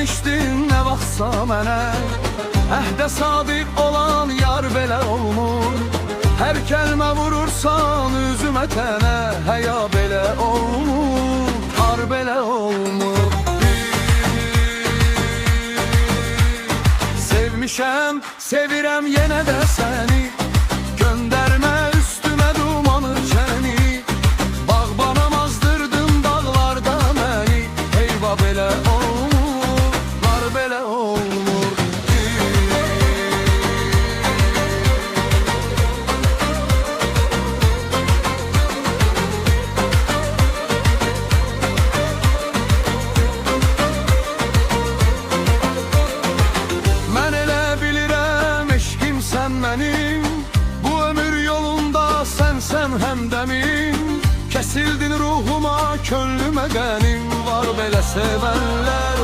demişdin nə vaxtsa mənə, əhdə sadiq olan yar belə olmur. Hər kəlmə vurursan üzümə tənə, həya belə olmur, ar belə olmur. Sevmişəm, sevirəm yenə də səni, göndərmə üstümə dumanı çəni. Bağbana mazdırdın dağlarda məni, eyvah belə olmur, nar belə olmur. Mən elə bilirəm eşqim sən mənim, bu ömür yolunda sənsən həmdəmin. Kəsildin ruhuma, könlümə qənim, var belə sevənlər